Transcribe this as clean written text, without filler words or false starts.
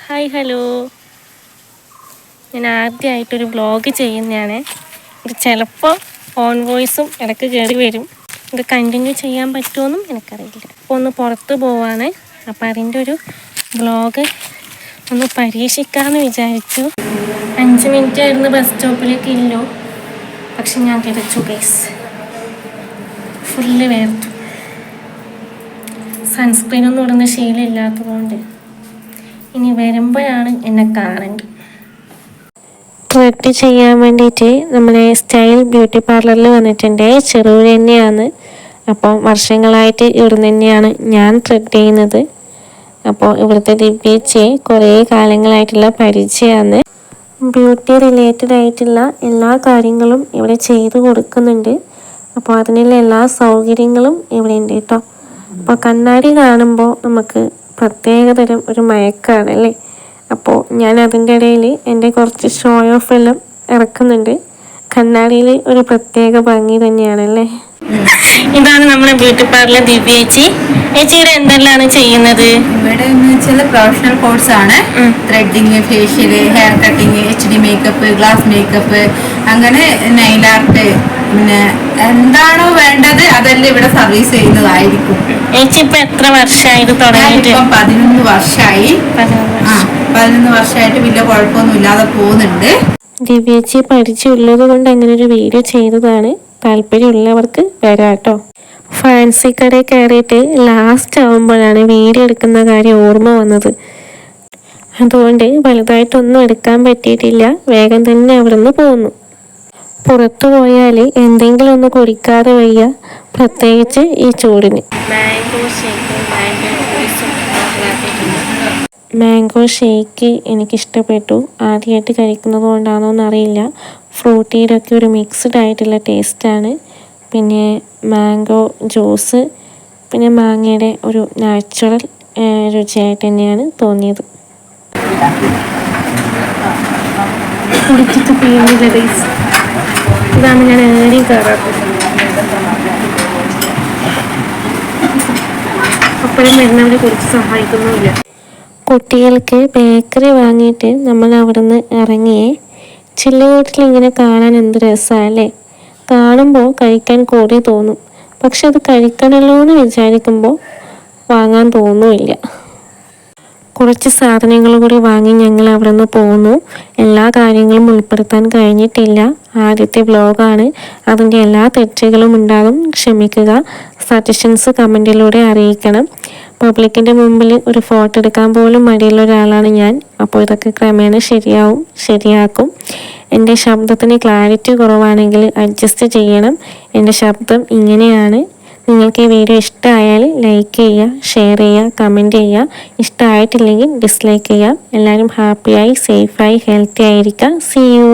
Hi hello, ഞാൻ ആദ്യമായിട്ടൊരു vlog ചെയ്യുന്നതാണ്. ഇത് ചിലപ്പോൾ ഓൺ വോയിസും ഇടയ്ക്ക് കയറി വരും. ഇത് കണ്ടിന്യൂ ചെയ്യാൻ പറ്റുമെന്നും എനിക്കറിയില്ല. അപ്പോൾ ഒന്ന് പുറത്ത് പോവാണ്. അപ്പോൾ അതിൻ്റെ ഒരു വ്ളോഗ് ഒന്ന് പരീക്ഷിക്കാമെന്ന് വിചാരിച്ചു. 5 മിനിറ്റ് ആയിരുന്നു ബസ് സ്റ്റോപ്പിലേക്ക് ഇല്ലോ, പക്ഷെ ഞാൻ കിടച്ചു ഗൈസ്. ഫുള്ള് വേർത്തു. സൺസ്ക്രീനൊന്നും ഇടുന്ന ശീലമില്ലാത്തതുകൊണ്ട് ഇനി വരുമ്പോഴാണ് എന്നെ കാണേണ്ടത്. ത്രെഡ് ചെയ്യാൻ വേണ്ടിയിട്ട് നമ്മളെ സ്റ്റൈൽ ബ്യൂട്ടി പാർലറിൽ വന്നിട്ടുണ്ട്. ചെറുപുഴ തന്നെയാണ്. അപ്പോൾ വർഷങ്ങളായിട്ട് ഇവിടെ തന്നെയാണ് ഞാൻ ത്രെഡ് ചെയ്യുന്നത്. അപ്പോൾ ഇവിടുത്തെ ദിവ്യച്ചയെ കുറേ കാലങ്ങളായിട്ടുള്ള പരിചയമാണ്. ബ്യൂട്ടി റിലേറ്റഡ് ആയിട്ടുള്ള എല്ലാ കാര്യങ്ങളും ഇവിടെ ചെയ്ത് കൊടുക്കുന്നുണ്ട്. അപ്പോൾ അതിനുള്ള എല്ലാ സൗകര്യങ്ങളും ഇവിടെ ഉണ്ട് കേട്ടോ. അപ്പോൾ കണ്ണാടി കാണുമ്പോൾ നമുക്ക് പ്രത്യേകതരം ഒരു മയക്കാണ് അല്ലേ. അപ്പോൾ ഞാൻ അതിൻ്റെ ഇടയിൽ എൻ്റെ കുറച്ച് ഷോ ഓഫ് എല്ലാം ഇറക്കുന്നുണ്ട്. കണ്ണാടിയിൽ ഒരു പ്രത്യേക ഭംഗി തന്നെയാണല്ലേ. ഇതാണ് നമ്മുടെ ബ്യൂട്ടി പാർലർ ദിവ്യേച്ചി. ചേച്ചിയുടെ എന്തെല്ലാം ചെയ്യുന്നത്? ഇവിടെ ചില പ്രൊഫഷണൽ കോഴ്സ് ആണ്. Threading, facial, hair cutting, HD makeup, glass makeup, അങ്ങനെ നൈൽ ആർട്ട്, പിന്നെ എന്താണോ വേണ്ടത് അതെല്ലാം ഇവിടെ സർവീസ് ചെയ്യുന്നതായിരിക്കും. ചേച്ചി ഇപ്പൊ എത്ര വർഷമായി തുടങ്ങിയിട്ട്? 11 വർഷമായി. 11 വർഷമായിട്ട് വലിയ കുഴപ്പമൊന്നും ഇല്ലാതെ പോകുന്നുണ്ട്. ദിവ്യേച്ചി പരിചയമുള്ളത് കൊണ്ട് അങ്ങനെ ഒരു വീഡിയോ ചെയ്തതാണ്. താല്പര്യമുള്ളവർക്ക് വരാട്ടോ. ഫാൻസി കടയിൽ കയറിയിട്ട് ലാസ്റ്റ് ആവുമ്പോഴാണ് വീഡിയോ എടുക്കുന്ന കാര്യം ഓർമ്മ വന്നത്. അതുകൊണ്ട് വലുതായിട്ടൊന്നും എടുക്കാൻ പറ്റിയിട്ടില്ല. വേഗം തന്നെ അവിടെ നിന്ന് പോന്നു. പുറത്തു പോയാൽ എന്തെങ്കിലും ഒന്ന് കുടിക്കാതെ വയ്യ, പ്രത്യേകിച്ച് ഈ ചൂടിന്. മാംഗോ ഷേക്ക് എനിക്കിഷ്ടപ്പെട്ടു. ആദ്യമായിട്ട് കഴിക്കുന്നത് കൊണ്ടാണോ എന്നറിയില്ല. ഫ്രൂട്ടിയിലൊക്കെ ഒരു മിക്സ്ഡ് ആയിട്ടുള്ള ടേസ്റ്റാണ്. പിന്നെ മാംഗോ ജ്യൂസ്, പിന്നെ മാങ്ങയുടെ ഒരു നാച്ചുറൽ രുചിയായിട്ട് തന്നെയാണ് തോന്നിയത്. കുടിച്ചിട്ട് പേരില്ല ഗൈസ്. ഇതാണ് ഞാൻ ഏറി കയറാത്തത്. അപ്പോഴും വരുന്നവരെ കുറിച്ച് സഹായിക്കുന്നുമില്ല. കുട്ടികൾക്ക് ബേക്കറി വാങ്ങിയിട്ട് നമ്മൾ അവിടെ നിന്ന് ഇറങ്ങിയേ. ചില്ലുകൂട്ടിൽ ഇങ്ങനെ കാണാൻ എന്ത് രസമല്ലേ. കാണുമ്പോൾ കഴിക്കാൻ കൂടി തോന്നും, പക്ഷെ അത് കഴിക്കണമല്ലോ എന്ന് വിചാരിക്കുമ്പോൾ വാങ്ങാൻ തോന്നുമില്ല. കുറച്ച് സാധനങ്ങൾ കൂടി വാങ്ങി ഞങ്ങൾ അവിടെ നിന്ന് പോന്നു. എല്ലാ കാര്യങ്ങളും ഉൾപ്പെടുത്താൻ കഴിഞ്ഞിട്ടില്ല. ആദ്യത്തെ വ്ലോഗാണ്. അതിൻ്റെ എല്ലാ തെറ്റുകളും ഉണ്ടാകും, ക്ഷമിക്കുക. സജഷൻസ് കമൻറ്റിലൂടെ അറിയിക്കണം. പബ്ലിക്കിൻ്റെ മുമ്പിൽ ഒരു ഫോട്ടോ എടുക്കാൻ പോലും മടിയുള്ള ഒരാളാണ് ഞാൻ. അപ്പോൾ ഇതൊക്കെ ക്രമേണ ശരിയാക്കും. എൻ്റെ ശബ്ദത്തിന് ക്ലാരിറ്റി കുറവാണെങ്കിൽ അഡ്ജസ്റ്റ് ചെയ്യണം. എൻ്റെ ശബ്ദം ഇങ്ങനെയാണ്. നിങ്ങൾക്ക് ഈ വീഡിയോ ഇഷ്ടമായാൽ ലൈക്ക് ചെയ്യുക, ഷെയർ ചെയ്യുക, കമൻറ്റ് ചെയ്യുക. ഇഷ്ടമായിട്ടില്ലെങ്കിൽ ഡിസ്ലൈക്ക് ചെയ്യുക. എല്ലാവരും ഹാപ്പിയായി, സേഫായി, ഹെൽത്തി ആയിരിക്കുക. See U.